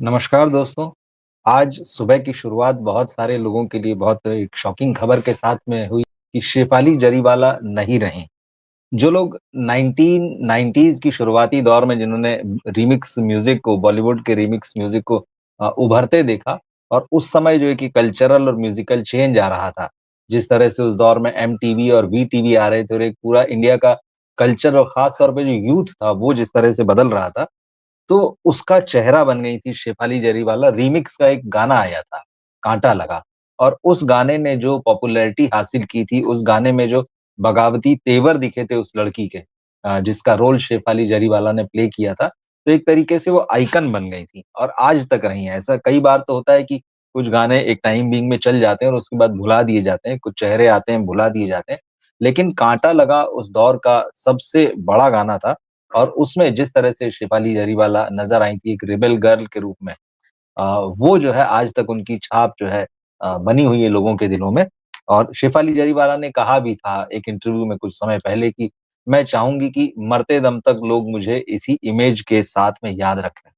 नमस्कार दोस्तों। आज सुबह की शुरुआत बहुत सारे लोगों के लिए बहुत एक शॉकिंग खबर के साथ में हुई कि शेफाली जरीवाला नहीं रहीं। जो लोग 1990s की शुरुआती दौर में जिन्होंने रीमिक्स म्यूज़िक को बॉलीवुड के रीमिक्स म्यूज़िक को उभरते देखा और उस समय जो है कि कल्चरल और म्यूज़िकल चेंज आ रहा था। जिस तरह से उस दौर में एमटीवी और वीटीवी आ रहे थे और एक पूरा इंडिया का कल्चर और ख़ास तौर पे जो यूथ था वो जिस तरह से बदल रहा था, तो उसका चेहरा बन गई थी शेफाली जरीवाला। रीमिक्स का एक गाना आया था, काँटा लगा, और उस गाने ने जो पॉपुलैरिटी हासिल की थी, उस गाने में जो बगावती तेवर दिखे थे उस लड़की के, जिसका रोल शेफाली जरीवाला ने प्ले किया था, तो एक तरीके से वो आइकन बन गई थी और आज तक रही हैं। ऐसा कई बार तो होता है कि कुछ गाने एक टाइम बीइंग में चल जाते हैं और उसके बाद भुला दिए जाते हैं, कुछ चेहरे आते हैं, भुला दिए जाते हैं। लेकिन काँटा लगा उस दौर का सबसे बड़ा गाना था और उसमें जिस तरह से शेफाली जरीवाला नज़र आई थी एक रेबेल गर्ल के रूप में, वो जो है आज तक उनकी छाप जो है बनी हुई है लोगों के दिलों में। और शेफाली जरीवाला ने कहा भी था एक इंटरव्यू में कुछ समय पहले कि मैं चाहूँगी कि मरते दम तक लोग मुझे इसी इमेज के साथ में याद रखें।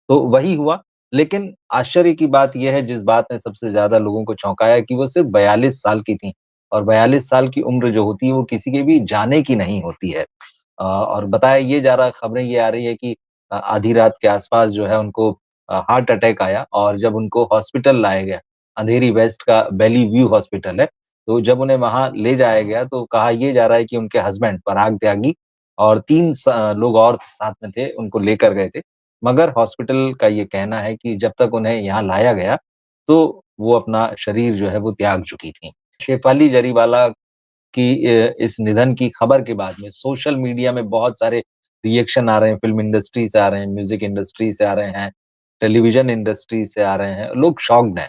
तो वही हुआ, लेकिन आश्चर्य की बात ये है जिस बात ने सबसे ज़्यादा लोगों को चौंकाया कि वो सिर्फ़ 42 साल की थीं और 42 साल की उम्र जो होती है वो किसी के भी जाने की नहीं होती है। और बताया ये जा रहा खबरें ये आ रही है कि आधी रात के आस-पास जो है उनको हार्ट अटैक आया और जब उनको हॉस्पिटल लाया गया, अंधेरी वेस्ट का बेली व्यू हॉस्पिटल है, तो जब उन्हें वहाँ ले जाया गया तो कहा ये जा रहा है कि उनके हस्बैंड पराग त्यागी और 3 लोग और साथ में थे, उनको लेकर गए थे। मगर हॉस्पिटल का ये कहना है कि जब तक उन्हें यहाँ लाया गया, तो वो अपना शरीर जो है वो त्याग चुकी थीं। शेफाली जरीवाला कि इस निधन की खबर के बाद में सोशल मीडिया में बहुत सारे रिएक्शन आ रहे हैं, फ़िल्म इंडस्ट्री से आ रहे हैं, म्यूज़िक इंडस्ट्री से आ रहे हैं, टेलीविज़न इंडस्ट्री से आ रहे हैं। लोग शॉक्ड हैं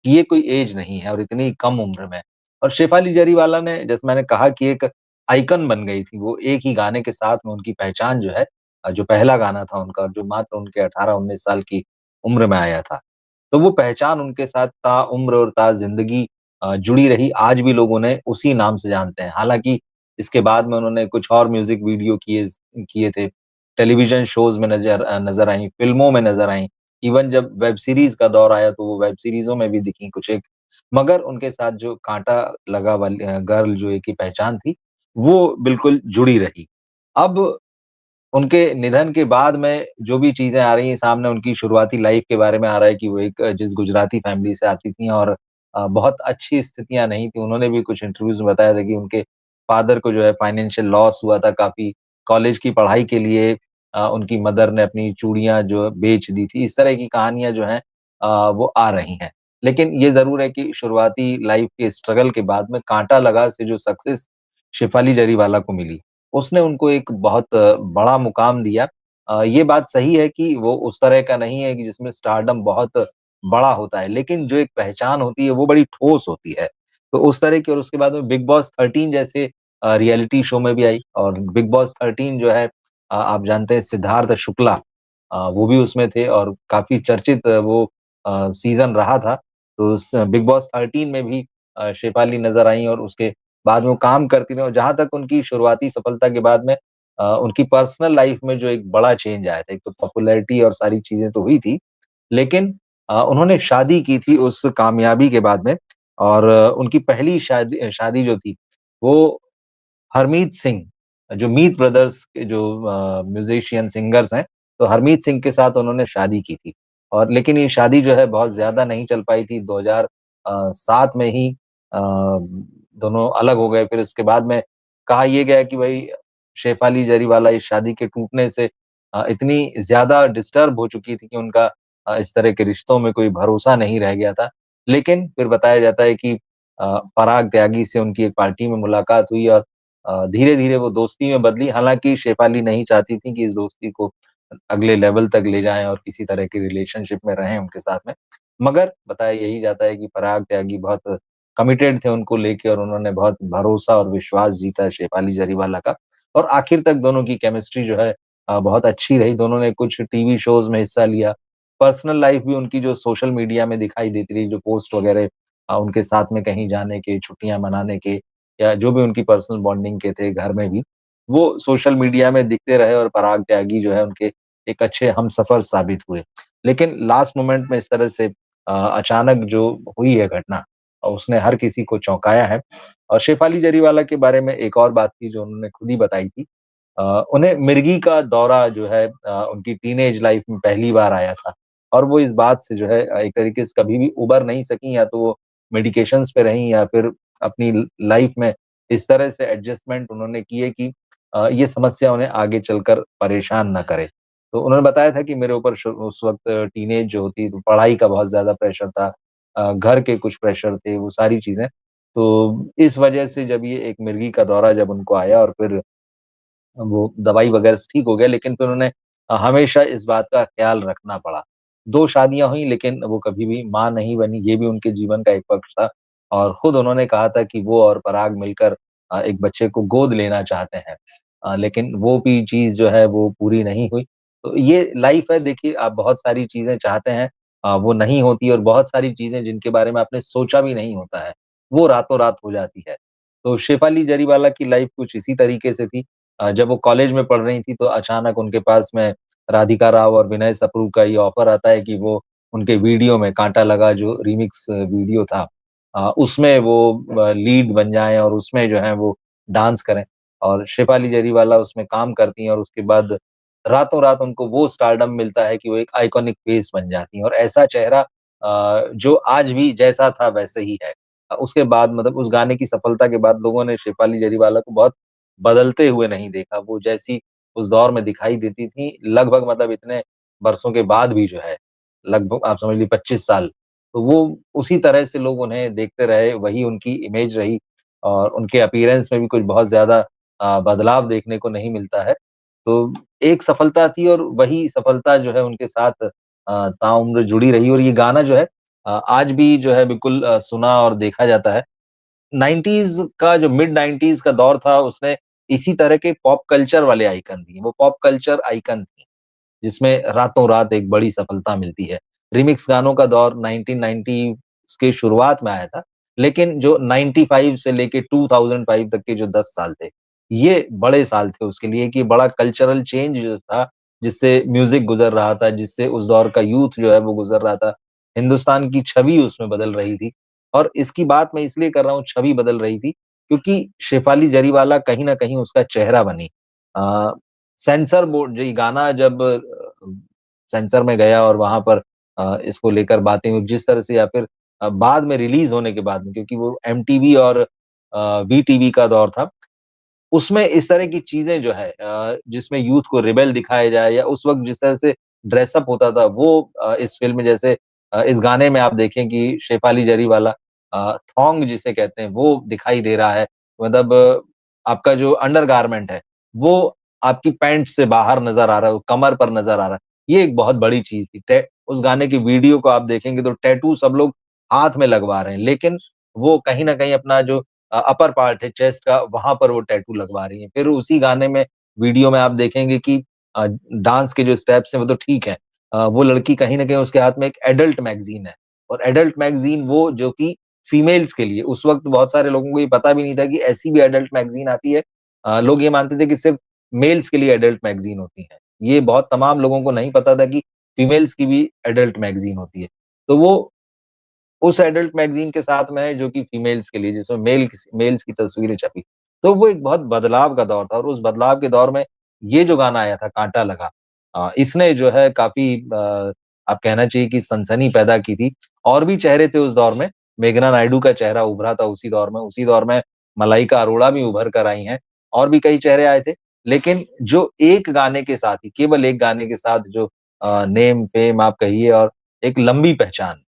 कि ये कोई ऐज नहीं है और इतनी कम उम्र में। और शेफ़ाली जरीवाला ने जैसे मैंने कहा कि एक आइकन बन गई थी, वो एक ही गाने के साथ में उनकी पहचान जो है, जो पहला गाना था उनका जो मात्र उनके 18-19 साल की उम्र में आया था। तो वो पहचान उनके साथ ताउम्र और ताज़िंदगी जुड़ी रही, आज भी लोग उन्हें उसी नाम से जानते हैं। हालाँकि इसके बाद में उन्होंने कुछ और म्यूज़िक वीडियो किए थे, टेलीविज़न शोज़ में नज़र आईं, फ़िल्मों में नज़र आईं, इवन जब वेब सीरीज़ का दौर आया तो वो वेब सीरीज़ों में भी दिखीं कुछ एक। मगर उनके साथ जो काँटा लगा वाली गर्ल जो एक ही पहचान थी, वो बिल्कुल जुड़ी रही। अब उनके निधन के बाद में जो भी चीज़ें आ रही हैं सामने उनकी शुरुआती लाइफ़ के बारे में आ रहा है कि वो एक जिस गुजराती फ़ैमिली से आती थीं और बहुत अच्छी स्थितियाँ नहीं थी। उन्होंने भी कुछ इंटरव्यूज़ में बताया था कि उनके फ़ादर को जो है फ़ाइनेंशियल लॉस हुआ था काफ़ी। कॉलेज की पढ़ाई के लिए उनकी मदर ने अपनी चूड़ियाँ जो बेच दी थी। इस तरह की कहानियाँ जो हैं वो आ रही हैं। लेकिन ये ज़रूर है कि शुरुआती लाइफ़ के स्ट्रगल के बाद में काँटा लगा से जो सक्सेस शेफ़ाली जरीवाला को मिली, उसने उनको एक बहुत बड़ा मुकाम दिया। ये बात सही है कि वो उस तरह का नहीं है कि जिसमें स्टारडम बहुत बड़ा होता है, लेकिन जो एक पहचान होती है वो बड़ी ठोस होती है। तो उस तरह की और उसके बाद में बिग बॉस 13 जैसे रियलिटी शो में भी आई और बिग बॉस 13 जो है आप जानते हैं सिद्धार्थ शुक्ला वो भी उसमें थे और काफ़ी चर्चित वो सीज़न रहा था। तो स बिग बॉस 13 में भी शेफाली नज़र आईं और उसके बाद में वो काम करती रहीं और जहाँ तक उनकी शुरुआती सफलता के बाद में उनकी पर्सनल लाइफ में जो एक बड़ा चेंज आया था, एक तो पॉपुलैरिटी और सारी चीज़ें तो हुई थी, लेकिन उन्होंने शादी की थी उस कामयाबी के बाद में और उनकी पहली शादी शादी जो थी, वो हरमीत सिंह, जो मीत ब्रदर्स के जो म्यूज़िशियन सिंगर्स हैं, तो हरमीत सिंह के साथ उन्होंने शादी की थी। और लेकिन ये शादी जो है बहुत ज़्यादा नहीं चल पाई थी, 2007 में ही दोनों अलग हो गए। फिर उसके बाद में कहा ये गया कि भई शेफ़ाली जरीवाला इस शादी के टूटने से इतनी ज़्यादा डिस्टर्ब हो चुकी थी कि उनका इस तरह के रिश्तों में कोई भरोसा नहीं रह गया था। लेकिन फिर बताया जाता है कि पराग त्यागी से उनकी एक पार्टी में मुलाकात हुई और धीरे-धीरे वो दोस्ती में बदली। हालाँकि शेफ़ाली नहीं चाहती थी कि इस दोस्ती को अगले लेवल तक ले जाएँ और किसी तरह की रिलेशनशिप में रहें उनके साथ में। मगर बताया यही जाता है कि पराग त्यागी बहुत कमिटेड थे उनको लेके और उन्होंने बहुत भरोसा और विश्वास जीता शेफ़ाली जरीवाला का। और आखिर तक दोनों की केमिस्ट्री जो है बहुत अच्छी रही। दोनों ने कुछ टीवी शोज़ में हिस्सा लिया। पर्सनल लाइफ़ भी उनकी जो सोशल मीडिया में दिखाई देती रही, जो पोस्ट वगैरह उनके साथ में कहीं जाने के, छुट्टियाँ मनाने के या जो भी उनकी पर्सनल बॉन्डिंग के थे घर में भी, वो सोशल मीडिया में दिखते रहे और पराग त्यागी जो है उनके एक अच्छे हमसफ़र साबित हुए। लेकिन लास्ट मोमेंट में इस तरह से अचानक जो हुई है घटना उसने हर किसी को चौंकाया है। और शेफाली जरीवाला के बारे में एक और बात थी जो उन्होंने खुद ही बताई थी। उन्हें मिर्गी का दौरा जो है उनकी टीनेज लाइफ में पहली बार आया था और वो इस बात से जो है एक तरीके से कभी भी उबर नहीं सकी, या तो वो मेडिकेशंस पे रहीं या फिर अपनी लाइफ में इस तरह से एडजस्टमेंट उन्होंने की है कि ये समस्या उन्हें आगे चलकर परेशान ना करे। तो उन्होंने बताया था कि मेरे ऊपर उस वक़्त टीनेज जो होती है तो पढ़ाई का बहुत ज़्यादा प्रेशर था, घर के कुछ प्रेशर थे, वो सारी चीज़ें। तो इस वजह से जब ये एक मिर्गी का दौरा जब उनको आया और फिर वो दवाई वगैरह से ठीक हो गया, लेकिन फिर उन्हें हमेशा इस बात का ख़्याल रखना पड़ा। 2 शादियाँ हुई लेकिन वो कभी भी माँ नहीं बनी, ये भी उनके जीवन का एक पक्ष था और खुद उन्होंने कहा था कि वो और पराग मिलकर एक बच्चे को गोद लेना चाहते हैं। लेकिन वो भी चीज़ जो है वो पूरी नहीं हुई। तो ये लाइफ़ है, देखिए आप बहुत सारी चीज़ें चाहते हैं, वो नहीं होती और बहुत सारी चीज़ें जिनके बारे में आपने सोचा भी नहीं होता है, वो रातों-रात हो जाती है। तो शेफ़ाली जरीवाला की लाइफ़ कुछ इसी तरीके से थी। जब वो कॉलेज में पढ़ रही थी तो अचानक उनके पास में राधिका राव और विनय सप्रू का ये ऑफ़र आता है कि वो उनके वीडियो में कांटा लगा जो रीमिक्स वीडियो था, उसमें वो लीड बन जाएँ और उसमें जो है वो डांस करें। और शेफ़ाली जरीवाला उसमें काम करती हैं और उसके बाद रातों-रात उनको वो स्टारडम मिलता है कि वो एक आइकॉनिक फ़ेस बन जाती हैं और ऐसा चेहरा जो आज भी जैसा था वैसे ही है। उसके बाद मतलब उस गाने की सफलता के बाद लोगों ने शेफ़ाली जरीवाला को बहुत बदलते हुए नहीं देखा। वो जैसी उस दौर में दिखाई देती थी, लगभग मतलब इतने बरसों के बाद भी जो है, लगभग आप समझ लीजिए 25 साल, तो वो उसी तरह से लोग उन्हें देखते रहे, वही उनकी इमेज रही और उनके अपीयरेंस में भी कुछ बहुत ज़्यादा बदलाव देखने को नहीं मिलता है। तो एक सफलता थी और वही सफलता जो है उनके साथ ताउम्र जुड़ी रही और ये गाना जो है आज भी जो है बिल्कुल सुना और देखा जाता है। 90s का जो मिड 90s का दौर था, उसने इसी तरह के पॉप कल्चर वाले आइकन दिए। वो पॉप कल्चर आइकन थी, जिसमें रातों-रात एक बड़ी सफलता मिलती है। रीमिक्स गानों का दौर 1990 के शुरुआत में आया था, लेकिन जो 95 से लेके 2005 तक के जो 10 साल थे, ये बड़े साल थे उसके लिए कि बड़ा कल्चरल चेंज जो था, जिससे म्यूज़िक गुज़र रहा था, जिससे उस दौर का यूथ जो है वो गुज़र रहा था। हिंदुस्तान की छवि उसमें बदल रही थी और इसकी बात मैं इसलिए कर रहा हूँ छवि बदल रही थी, क्योंकि शेफ़ाली जरीवाला कहीं न कहीं उसका चेहरा बनी। अ, सेंसर बोर्ड जो ये गाना जब सेंसर में गया और वहाँ पर इसको लेकर बातें हुई जिस तरह से या फिर बाद में रिलीज़ होने के बाद में क्योंकि वो एमटीवी और वीटीवी का दौर था। उसमें इस तरह की चीज़ें जो है जिसमें यूथ को रिबेल दिखाया जाए या उस वक़्त जिस तरह से ड्रेसअप होता था वो इस फ़िल्म में जैसे इस गाने में आप देखें कि शेफ़ाली जरीवाला थॉन्ग जिसे कहते हैं वो दिखाई दे रहा है। मतलब आपका जो अंडरगारमेंट है, वो आपकी पैंट से बाहर नज़र आ रहा है, वो कमर पर नज़र आ रहा है। ये एक बहुत बड़ी चीज़ थी। टे उस गाने की वीडियो को आप देखेंगे तो टैटू सब लोग हाथ में लगवा रहे हैं, लेकिन वो कहीं न कहीं अपना जो अपर पार्ट है चेस्ट का, वहाँ पर वो टैटू लगवा रही हैं। फिर उसी गाने में वीडियो में आप देखेंगे कि डांस के जो स्टेप्स हैं वो तो ठीक है। वो लड़की कहीं न कहीं उसके हाथ में एक एडल्ट मैगज़ीन है और एडल्ट मैगज़ीन वो जो कि फीमेल्स के लिए उस वक़्त बहुत सारे लोगों को ये पता भी नहीं था कि ऐसी भी एडल्ट मैगज़ीन आती है। लोग ये मानते थे कि सिर्फ़ मेल्स के लिए एडल्ट मैगज़ीन होती है। ये बहुत तमाम लोगों को नहीं पता था कि फीमेल्स की भी एडल्ट मैगज़ीन होती है। तो वो उस एडल्ट मैगज़ीन के साथ में है जो कि फीमेल्स के लिए जिसमें मेल्स की तस्वीरें छपी। तो वो एक बहुत बदलाव का दौर था और उस बदलाव के दौर में ये जो गाना आया था कांटा लगा इसने जो है काफ़ी आप कहना चाहिए कि सनसनी पैदा की थी। और भी चेहरे थे उस दौर में, मेघना नायडू का चेहरा उभरा था उसी दौर में मलाइका अरोड़ा भी उभर कर आई हैं और भी कई चेहरे आए थे। लेकिन जो एक गाने के साथ ही केवल एक गाने के साथ जो नेम, फेम आप कहिए और एक लंबी पहचान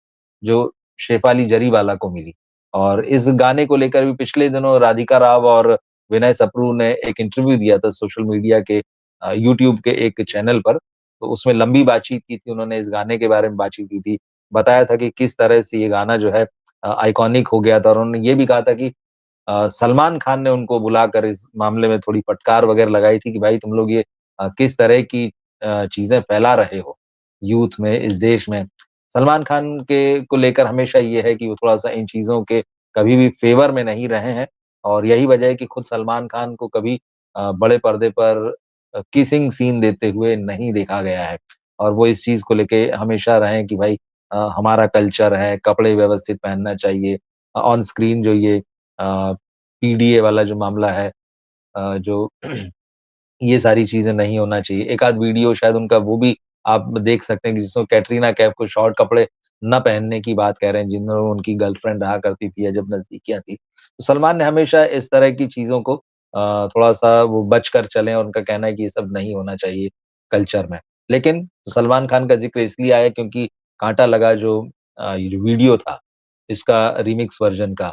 जो शेफाली जरीवाला को मिली। और इस गाने को लेकर भी पिछले दिनों राधिका राव और विनय सप्रू ने एक इंटरव्यू दिया था सोशल मीडिया के यूट्यूब के एक चैनल पर। तो उसमें लंबी बातचीत की थी, उन्होंने इस गाने के बारे में बातचीत की थी। बताया था कि किस तरह से ये गाना जो है आइकॉनिक हो गया था और उन्होंने ये भी कहा था कि सलमान खान ने उनको बुलाकर इस मामले में थोड़ी फटकार वगैरह लगाई थी कि भाई तुम लोग ये किस तरह की चीज़ें फैला रहे हो यूथ में, इस देश में। सलमान खान के को लेकर हमेशा ये है कि वो थोड़ा-सा इन चीज़ों के कभी भी फ़ेवर में नहीं रहे हैं और यही वजह है कि खुद सलमान खान को कभी बड़े पर्दे पर किसिंग सीन देते हुए नहीं देखा गया है। और वो इस चीज़ को लेके हमेशा रहें कि भाई हमारा कल्चर है, कपड़े व्यवस्थित पहनना चाहिए। ऑन स्क्रीन जो ये पीडीए वाला जो मामला है जो ये सारी चीज़ें नहीं होना चाहिए। एक आध वीडियो शायद उनका वो भी आप देख सकते हैं कि जिसमें कैटरीना कैफ को शॉर्ट कपड़े ना पहनने की बात कह रहे हैं, जिनमें वो उनकी गर्लफ्रेंड रहा करती थी या जब नज़दीकियाँ थी। तो सलमान ने हमेशा इस तरह की चीज़ों को थोड़ा-सा वो बच कर चलें और उनका कहना है कि ये सब नहीं होना चाहिए कल्चर में। लेकिन सलमान खान का ज़िक्र इसलिए आया क्योंकि काँटा लगा जो ये जो वीडियो था, इसका रीमिक्स वर्ज़न का,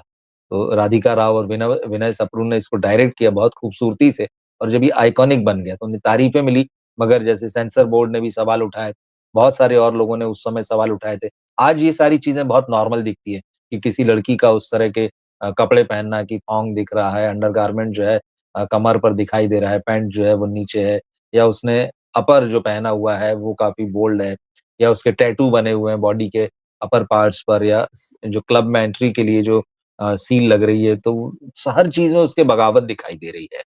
तो राधिका राव और विनय विनय सप्रू ने इसको डायरेक्ट किया बहुत खूबसूरती से और जब ये आइकॉनिक बन गया तो उन्हें तारीफ़ें मिली, मगर जैसे सेंसर बोर्ड ने भी सवाल उठाए, बहुत सारे और लोगों ने उस समय सवाल उठाए थे। आज ये सारी चीज़ें बहुत नॉर्मल दिखती है कि किसी लड़की का उस तरह के कपड़े पहनना कि थॉन्ग दिख रहा है, अंडरगारमेंट जो है कमर पर दिखाई दे रहा है, पैंट जो है वो नीचे है या उसने अपर जो पहना हुआ है वो काफ़ी बोल्ड है या उसके टैटू बने हुए हैं बॉडी के अपर पार्ट्स पर या जो क्लब में एंट्री के लिए जो सील लग रही है, तो हर चीज़ में उसके बगावत दिखाई दे रही है।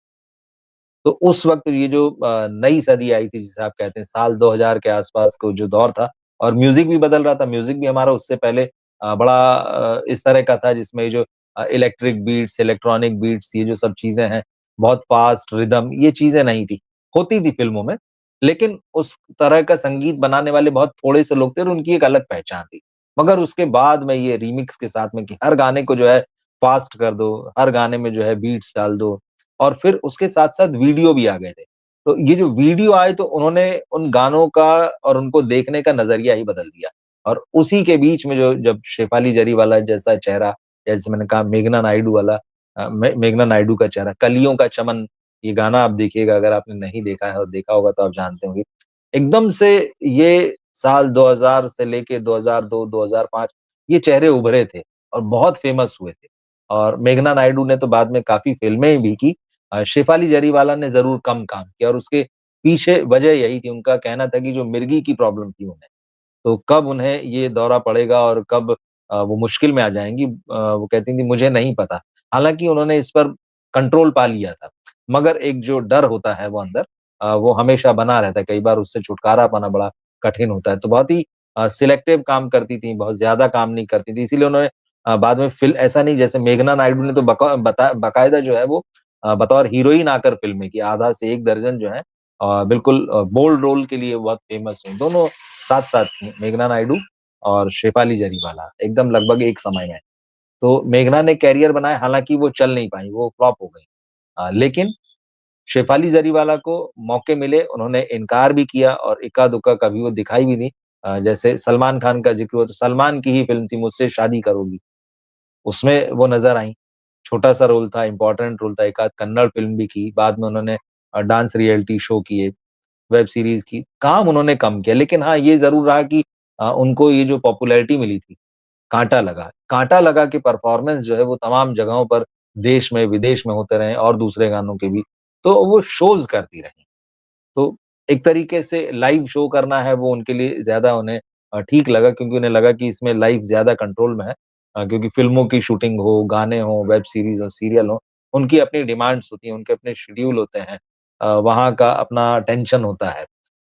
तो उस वक़्त ये जो नई सदी आई थी जिसे आप कहते हैं साल 2000 के आस-पास को जो दौर था और म्यूज़िक भी बदल रहा था, म्यूज़िक भी हमारा उससे पहले बड़ा इस तरह का था जिसमें ये जो इलेक्ट्रिक बीट्स, इलेक्ट्रॉनिक बीट्स ये जो सब चीज़ें हैं, बहुत फ़ास्ट रिदम ये चीज़ें नहीं थी। होती थी फ़िल्मों में, लेकिन उस तरह का संगीत बनाने वाले बहुत थोड़े से लोग थे और उनकी एक अलग पहचान थी। मगर उसके बाद में ये रीमिक्स के साथ में कि हर गाने को जो है फ़ास्ट कर दो, हर गाने में जो है बीट्स डाल दो और फिर उसके साथ-साथ वीडियो भी आ गए थे। तो ये जो वीडियो आए तो उन्होंने उन गानों का और उनको देखने का नज़रिया ही बदल दिया। और उसी के बीच में जो जब शेफाली जरीवाला जैसा चेहरा या जैसे मैंने कहा मेघना नायडू वाला मेघना नायडू का चेहरा, कलियों का चमन ये गाना आप देखिएगा अगर आपने नहीं देखा है और देखा होगा तो आप जानते होंगे। एकदम से ये साल 2000 से लेके 2002, 2005 ये चेहरे उभरे थे और बहुत फ़ेमस हुए थे। और मेघना नायडू ने तो बाद में काफ़ी फ़िल्में भी की शेफाली जरीवाला ने ज़रूर कम काम किया और उसके पीछे वजह यही थी, उनका कहना था कि जो मिर्गी की प्रॉब्लम थी उन्हें, तो कब उन्हें ये दौरा पड़ेगा और कब वो मुश्किल में आ जाएँगी वो कहती थी मुझे नहीं पता। हालाँकि उन्होंने इस पर कंट्रोल पा लिया था, मगर एक जो डर होता है वो अंदर वो हमेशा बना रहता है, कई बार उससे छुटकारा पाना बड़ा कठिन होता है। तो बहुत ही सिलेक्टिव काम करती थी, बहुत ज़्यादा काम नहीं करती थी, इसीलिए उन्होंने बाद में ऐसा नहीं जैसे मेघना नायडू ने तो बाकायदा जो है वो बतौर हीरोइन आकर फ़िल्में की, आधा से 1 दर्जन जो है बिल्कुल बोल्ड रोल के लिए बहुत फ़ेमस हुईं। दोनों साथ-साथ थीं, मेघना नायडू और शेफाली जरीवाला, एकदम लगभग एक समय में। तो मेघना ने करियर बनाया, हालाँकि वो चल नहीं पाईं, वो फ्लॉप हो गईं। लेकिन शेफाली जरीवाला को मौके मिले, उन्होंने इनकार भी किया और इक्का-दुक्का कभी वो दिखाई भी नहीं। जैसे सलमान खान का ज़िक्र हुआ, तो सलमान की ही फ़िल्म थी मुझसे शादी करोगी। उसमें वो नज़र आईं। छोटा-सा रोल था, इम्पोर्टेंट रोल था, एक आध कन्नड़ फ़िल्म भी की, बाद में उन्होंने डांस रियलिटी शो किए, वेब सीरीज़ की। काम उन्होंने कम किया, लेकिन हाँ, ये ज़रूर रहा कि उनको ये जो पॉपुलैरिटी मिली थी, काँटा लगा। काँटा लगा के परफ़ॉर्मेंस जो है वो तमाम जगहों पर देश में, विदेश में होते रहे और दूसरे गानों के भी, तो वो शोज़ करती रहीं। तो एक तरीके से लाइव शो करना है वो उनके लिए ज़्यादा उन्हें ठीक लगा क्योंकि उन्हें लगा कि इसमें लाइव ज़्यादा कंट्रोल में है। क्योंकि फ़िल्मों की शूटिंग हो, गाने हों, वेब सीरीज़ हो, सीरियल हो, उनकी अपनी डिमांड्स होती हैं, उनके अपने शेड्यूल होते हैं। वहाँ का अपना टेंशन होता है।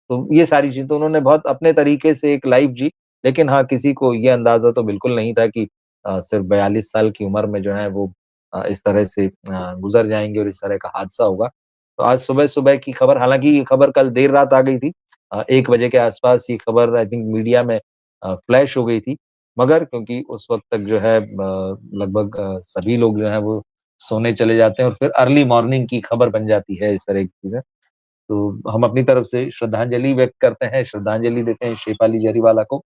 तो ये सारी चीज़ें तो उन्होंने बहुत अपने तरीके से एक लाइफ़ जी, लेकिन हाँ, किसी को ये अंदाज़ा तो बिल्कुल नहीं था कि सिर्फ़ 42 साल की उम्र में जो है वो इस तरह से गुज़र जाएँगे और इस तरह का हादसा होगा। तो आज सुबह-सुबह की खबर हालाँकि ये खबर कल देर रात आ गई थी 1 बजे के आस-पास ये खबर आई थिंक मीडिया में फ्लैश हो गई थी। मगर क्योंकि उस वक़्त तक जो है लगभग सभी लोग जो हैं वो सोने चले जाते हैं और फिर अर्ली मॉर्निंग की खबर बन जाती है इस तरह की चीज़ें। तो हम अपनी तरफ से श्रद्धांजलि व्यक्त करते हैं, श्रद्धांजलि देते हैं शेफाली जरीवाला को